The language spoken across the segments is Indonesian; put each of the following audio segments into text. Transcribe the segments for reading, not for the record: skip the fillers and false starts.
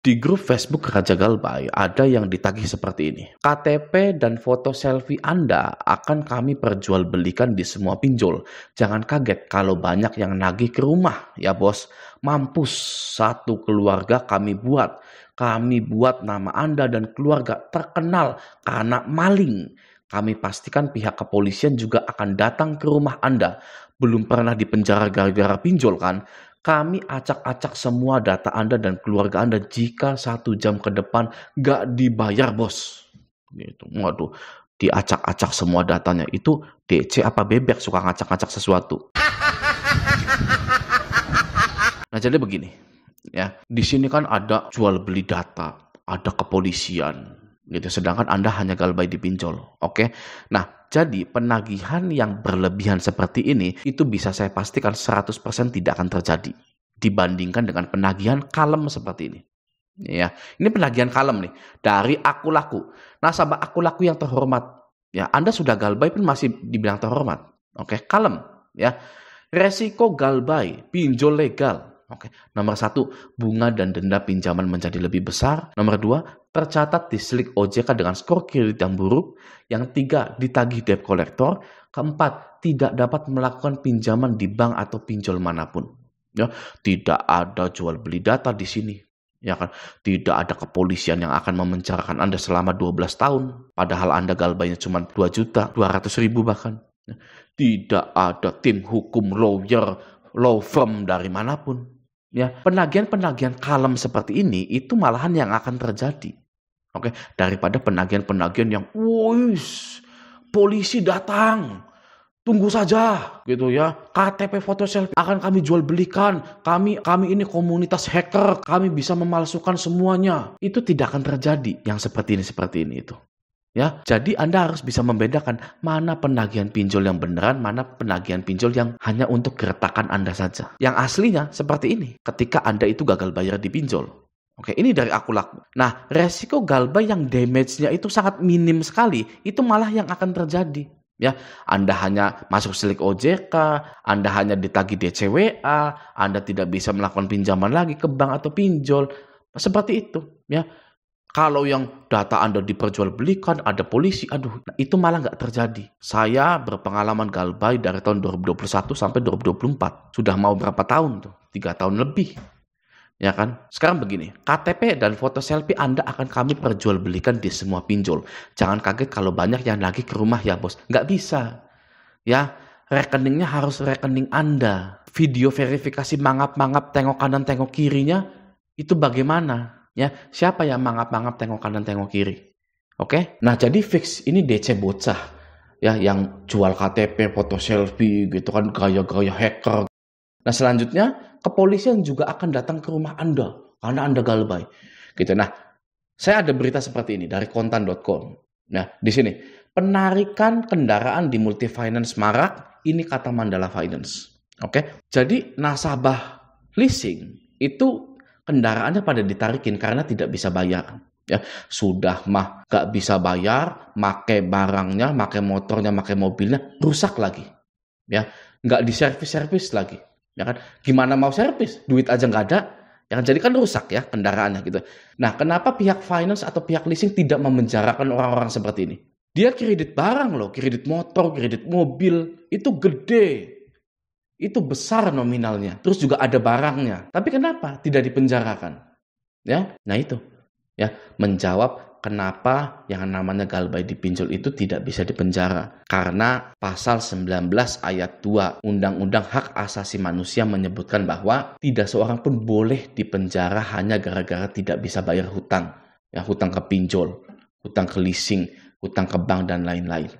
Di grup Facebook Raja Galbay ada yang ditagih seperti ini. KTP dan foto selfie Anda akan kami perjualbelikan di semua pinjol. Jangan kaget kalau banyak yang nagih ke rumah ya bos. Mampus, satu keluarga kami buat. Kami buat nama Anda dan keluarga terkenal karena maling. Kami pastikan pihak kepolisian juga akan datang ke rumah Anda. Belum pernah dipenjara gara-gara pinjol kan? Kami acak-acak semua data Anda dan keluarga Anda jika 1 jam ke depan nggak dibayar, bos. Gitu. Waduh, diacak-acak semua datanya. Itu DC apa bebek suka ngacak-ngacak sesuatu? Nah, jadi begini. Ya, di sini kan ada jual beli data, ada kepolisian, gitu. Sedangkan Anda hanya Galbay dipinjol, oke? Nah, jadi penagihan yang berlebihan seperti ini itu bisa saya pastikan 100% tidak akan terjadi dibandingkan dengan penagihan kalem seperti ini. Ya, ini penagihan kalem nih dari Aku Laku. Nasabah Aku Laku yang terhormat, ya Anda sudah Galbay pun masih dibilang terhormat, oke? Kalem, ya. Resiko Galbay pinjol legal. Oke, nomor 1, bunga dan denda pinjaman menjadi lebih besar. Nomor 2, tercatat di slik OJK dengan skor kredit yang buruk. Yang 3, ditagih debt collector. Keempat, tidak dapat melakukan pinjaman di bank atau pinjol manapun. Ya, tidak ada jual beli data di sini. Ya kan, tidak ada kepolisian yang akan memenjarakan Anda selama 12 tahun. Padahal Anda Galbaynya cuma 2.200.000 bahkan. Tidak ada tim hukum lawyer, law firm dari manapun. Ya, penagihan-penagihan kalem seperti ini itu malahan yang akan terjadi. Oke, daripada penagihan-penagihan yang wis polisi datang. Tunggu saja gitu ya. KTP foto selfie akan kami jual belikan. Kami ini komunitas hacker, kami bisa memalsukan semuanya. Itu tidak akan terjadi yang seperti ini itu. Ya, jadi Anda harus bisa membedakan mana penagihan pinjol yang beneran, mana penagihan pinjol yang hanya untuk gertakan Anda saja. Yang aslinya seperti ini, ketika Anda itu gagal bayar di pinjol. Oke, ini dari Aku Laku. Nah, resiko Galbay yang damage-nya itu sangat minim sekali, itu malah yang akan terjadi. Ya, Anda hanya masuk slik OJK, Anda hanya ditagih DCWA, Anda tidak bisa melakukan pinjaman lagi ke bank atau pinjol. Seperti itu, ya. Kalau yang data Anda diperjualbelikan, ada polisi, aduh, itu malah nggak terjadi. Saya berpengalaman Galbay dari tahun 2021 sampai 2024. Sudah mau berapa tahun tuh? 3 tahun lebih. Ya kan? Sekarang begini, KTP dan foto selfie Anda akan kami perjualbelikan di semua pinjol. Jangan kaget kalau banyak yang lagi ke rumah ya bos. Nggak bisa. Ya, rekeningnya harus rekening Anda. Video verifikasi mangap-mangap tengok kanan tengok kirinya, itu bagaimana? Ya, siapa yang mangap-mangap tengok kanan tengok kiri? Oke? Nah, jadi fix ini DC bocah ya yang jual KTP, foto selfie gitu kan, gaya-gaya hacker. Nah, selanjutnya kepolisian juga akan datang ke rumah Anda karena Anda Galbay. Gitu. Nah, saya ada berita seperti ini dari kontan.com. Nah, di sini penarikan kendaraan di Multi Finance marak, ini kata Mandala Finance. Oke? Jadi nasabah leasing itu kendaraannya pada ditarikin karena tidak bisa bayar. Ya, sudah mah gak bisa bayar, make barangnya, make motornya, make mobilnya, rusak lagi. Ya, nggak diservis-servis lagi. Ya kan? Gimana mau servis? Duit aja nggak ada. Ya kan? Jadi kan rusak ya kendaraannya gitu. Nah, kenapa pihak finance atau pihak leasing tidak memenjarakan orang-orang seperti ini? Dia kredit barang loh, kredit motor, kredit mobil, itu gede. Itu besar nominalnya, terus juga ada barangnya. Tapi kenapa tidak dipenjarakan? Ya, nah itu. Ya, menjawab kenapa yang namanya Galbay dipinjol itu tidak bisa dipenjara. Karena pasal 19 ayat 2 Undang-Undang Hak Asasi Manusia menyebutkan bahwa tidak seorang pun boleh dipenjara hanya gara-gara tidak bisa bayar hutang. Ya, hutang ke pinjol, hutang ke leasing, hutang ke bank dan lain-lain.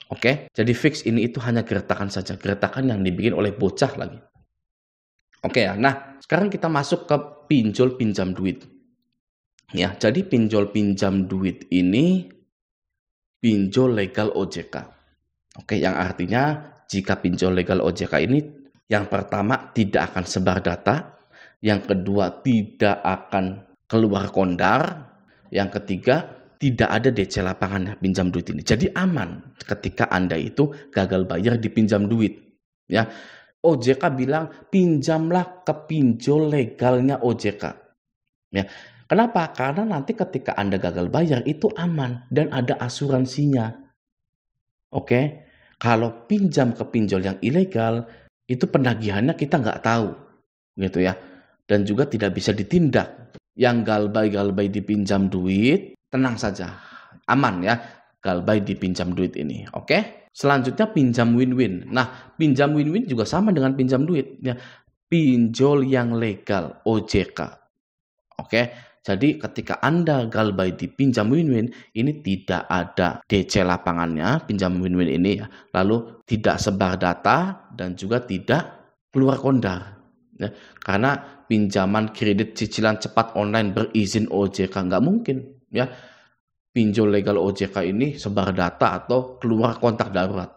Oke, jadi fix ini itu hanya gertakan saja, gertakan yang dibikin oleh bocah lagi. Oke ya, nah sekarang kita masuk ke pinjol pinjam duit. Ya, jadi pinjol pinjam duit ini pinjol legal OJK. Oke, yang artinya jika pinjol legal OJK ini yang pertama tidak akan sebar data, yang kedua tidak akan keluar kondar, yang ketiga tidak ada DC lapangan pinjam duit ini. Jadi aman ketika Anda itu gagal bayar di pinjam duit. Ya, OJK bilang pinjamlah ke pinjol legalnya OJK. Ya, Kenapa? Karena nanti ketika Anda gagal bayar itu aman dan ada asuransinya. Oke? Kalau pinjam ke pinjol yang ilegal, itu penagihannya kita nggak tahu, gitu ya. Dan juga tidak bisa ditindak. Yang galbay-galbay dipinjam duit, tenang saja, aman ya. Galbay dipinjam duit ini, oke? Selanjutnya pinjam win-win. Nah, pinjam win-win juga sama dengan pinjam duit, ya. Pinjol yang legal, OJK, oke? Jadi ketika Anda galbay di pinjam win-win, ini tidak ada DC lapangannya, pinjam win-win ini ya. Lalu tidak sebar data dan juga tidak keluar kondar. Ya, karena pinjaman kredit cicilan cepat online berizin OJK nggak mungkin. Ya, pinjol legal OJK ini sebar data atau keluar kontak darurat.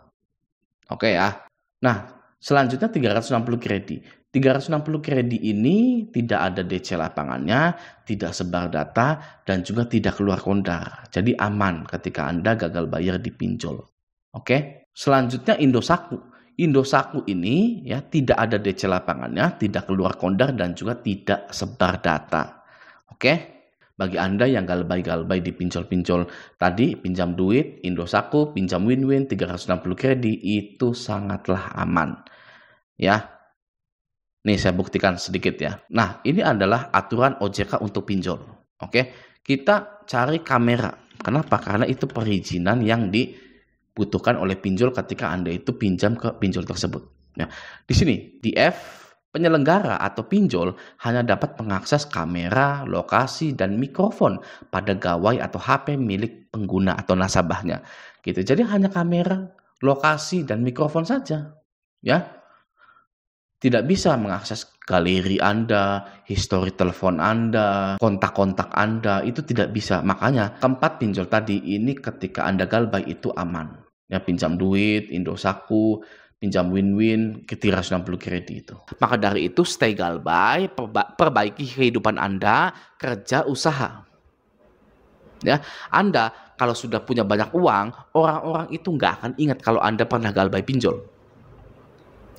Oke ya. Nah, selanjutnya 360 kredi. 360 kredi ini tidak ada DC lapangannya, tidak sebar data, dan juga tidak keluar kondar. Jadi aman ketika Anda gagal bayar di pinjol. Oke? Selanjutnya Indosatu. Indosatu ini ya tidak ada DC lapangannya, tidak keluar kondar, dan juga tidak sebar data. Oke? Bagi Anda yang galbay-galbay di pinjol-pinjol tadi, pinjam duit, Indosatu, pinjam win-win, 360 kredi, itu sangatlah aman. Ya. Nih saya buktikan sedikit ya. Nah, ini adalah aturan OJK untuk pinjol. Oke, kita cari kamera. Kenapa? Karena itu perizinan yang dibutuhkan oleh pinjol ketika Anda itu pinjam ke pinjol tersebut. Ya, di sini di F, penyelenggara atau pinjol hanya dapat mengakses kamera, lokasi, dan mikrofon pada gawai atau HP milik pengguna atau nasabahnya. Gitu. Jadi hanya kamera, lokasi, dan mikrofon saja. Ya. Tidak bisa mengakses galeri Anda, histori telepon Anda, kontak-kontak Anda, itu tidak bisa. Makanya keempat pinjol tadi ini ketika Anda galbay itu aman. Ya, pinjam duit, Indosatu, pinjam win-win, 360 kredi itu. Maka dari itu stay galbay, perbaiki kehidupan Anda, kerja usaha. Ya, Anda kalau sudah punya banyak uang, orang-orang itu nggak akan ingat kalau Anda pernah galbay pinjol.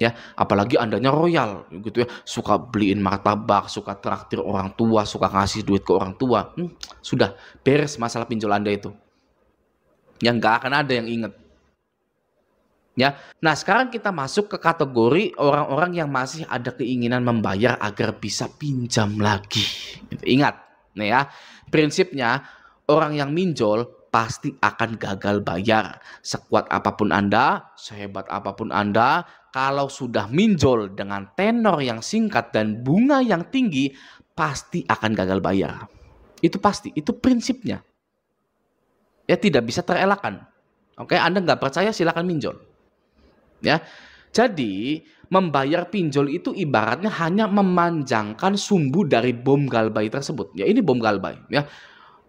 Ya, apalagi Andanya royal gitu ya, suka beliin martabak, suka traktir orang tua, suka ngasih duit ke orang tua. Sudah beres masalah pinjol Anda itu. Yang nggak akan ada yang ingat. Ya. Nah, sekarang kita masuk ke kategori orang-orang yang masih ada keinginan membayar agar bisa pinjam lagi. Ingat, nih ya, prinsipnya orang yang minjol pasti akan gagal bayar. Sekuat apapun Anda, sehebat apapun Anda, kalau sudah minjol dengan tenor yang singkat dan bunga yang tinggi, pasti akan gagal bayar. Itu pasti, itu prinsipnya. Ya, tidak bisa terelakkan. Oke, Anda nggak percaya silakan minjol. Ya, jadi membayar pinjol itu ibaratnya hanya memanjangkan sumbu dari bom galbay tersebut. Ya, ini bom galbay. Ya,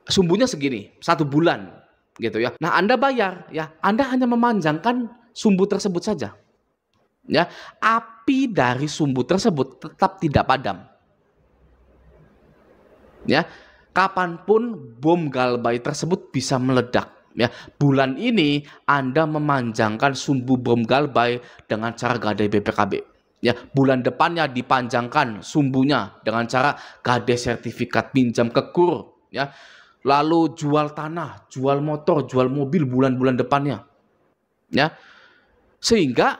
sumbunya segini, 1 bulan, gitu ya. Nah, Anda bayar, ya, Anda hanya memanjangkan sumbu tersebut saja. Ya, api dari sumbu tersebut tetap tidak padam. Ya, kapanpun bom galbay tersebut bisa meledak. Ya, bulan ini Anda memanjangkan sumbu bom galbay dengan cara gadai BPKB. Ya, bulan depannya dipanjangkan sumbunya dengan cara gadai sertifikat pinjam ke KUR. Ya, lalu jual tanah, jual motor, jual mobil bulan-bulan depannya. Ya, sehingga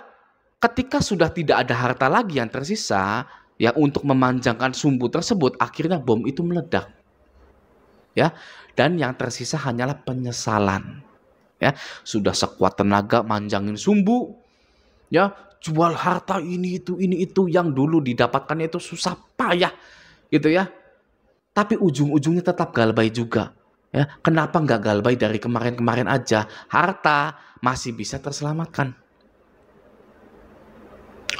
ketika sudah tidak ada harta lagi yang tersisa, ya, untuk memanjangkan sumbu tersebut, akhirnya bom itu meledak. Ya, dan yang tersisa hanyalah penyesalan. Ya, sudah sekuat tenaga manjangin sumbu, ya, jual harta ini itu yang dulu didapatkannya itu susah payah, gitu ya. Tapi ujung-ujungnya tetap galbay juga. Ya, kenapa nggak galbay dari kemarin-kemarin aja? Harta masih bisa terselamatkan.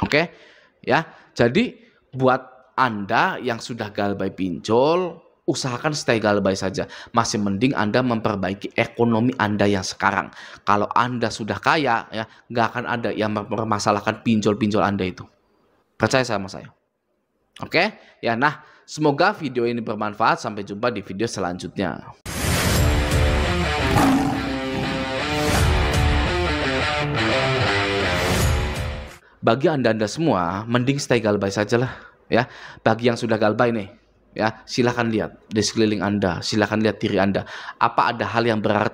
Oke, ya. Jadi buat Anda yang sudah galbay pinjol, usahakan stay galbay saja. Masih mending Anda memperbaiki ekonomi Anda yang sekarang. Kalau Anda sudah kaya, ya, nggak akan ada yang mempermasalahkan pinjol-pinjol Anda itu. Percaya sama saya. Oke, ya. Nah, semoga video ini bermanfaat. Sampai jumpa di video selanjutnya. Bagi Anda semua, mending stay galbay sajalah, ya. Bagi yang sudah galbay nih, Ya, silakan lihat di sekeliling Anda, silakan lihat diri Anda. Apa ada hal yang berarti